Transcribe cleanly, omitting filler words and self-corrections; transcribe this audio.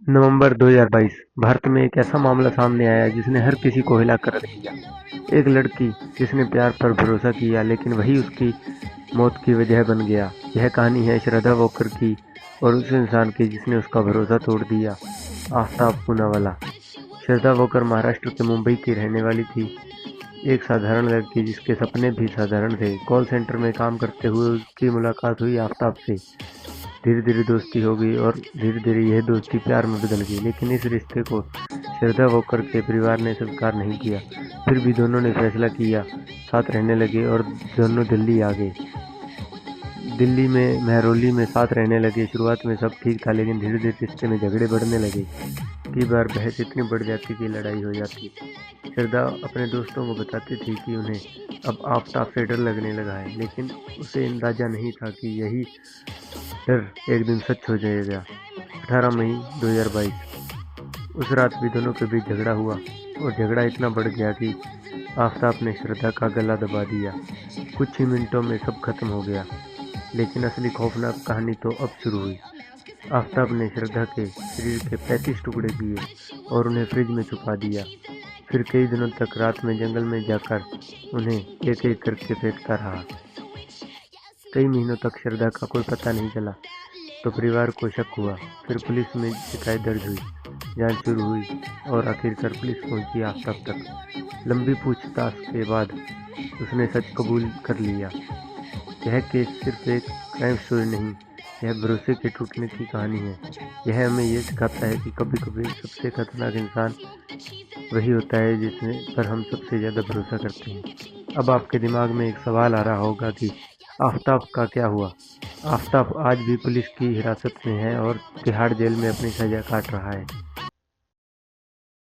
नवंबर 2022 भारत में एक ऐसा मामला सामने आया जिसने हर किसी को हिलाकर रख दिया। एक लड़की जिसने प्यार पर भरोसा किया लेकिन वही उसकी मौत की वजह बन गया। यह कहानी है श्रद्धा वॉकर की और उस इंसान की जिसने उसका भरोसा तोड़ दिया। आफ्ताब पूनावाला। श्रद्धा वॉकर महाराष्ट्र के मुंबई की रहने वाली थी। एक साधारण लड़की जिसके सपने भी साधारण थे। कॉल सेंटर में काम करते हुए उसकी मुलाकात हुई आफ्ताब से। धीरे धीरे दोस्ती हो गई और धीरे धीरे यह दोस्ती प्यार में बदल गई, लेकिन इस रिश्ते को श्रद्धा वॉकर के परिवार ने स्वीकार नहीं किया। फिर भी दोनों ने फैसला किया, साथ रहने लगे और दोनों दिल्ली आ गए। दिल्ली में महरौली में साथ रहने लगे। शुरुआत में सब ठीक था, लेकिन धीरे धीरे रिश्ते में झगड़े बढ़ने लगे। कई बार बहस इतनी बढ़ जाती कि लड़ाई हो जाती। श्रद्धा अपने दोस्तों को बताती थी कि उन्हें अब आफ्ताब से डर लगने लगा है, लेकिन उसे अंदाजा नहीं था कि यही डर एक दिन सच हो जाएगा। 18 मई 2022। उस रात भी दोनों के बीच झगड़ा हुआ और झगड़ा इतना बढ़ गया कि आफ्ताब ने श्रद्धा का गला दबा दिया। कुछ ही मिनटों में सब खत्म हो गया, लेकिन असली खौफनाक कहानी तो अब शुरू हुई। आफ्ताब ने श्रद्धा के शरीर के 35 टुकड़े किए और उन्हें फ्रिज में छुपा दिया। फिर कई दिनों तक रात में जंगल में जाकर उन्हें एक एक करके फेंकता रहा। कई महीनों तक श्रद्धा का कोई पता नहीं चला, तो परिवार को शक हुआ। फिर पुलिस में शिकायत दर्ज हुई, जांच शुरू हुई और आखिरकार पुलिस पहुंची आफ्ताब तक। लंबी पूछताछ के बाद उसने सच कबूल कर लिया। यह केस सिर्फ एक क्राइम स्टोरी नहीं, यह भरोसे के टूटने की कहानी है। यह हमें यह सिखाता है कि कभी कभी सबसे खतरनाक इंसान वही होता है जिसने पर हम सबसे ज़्यादा भरोसा करते हैं। अब आपके दिमाग में एक सवाल आ रहा होगा कि आफ्ताब का क्या हुआ? आफ्ताब आज भी पुलिस की हिरासत में है और तिहाड़ जेल में अपनी सजा काट रहा है।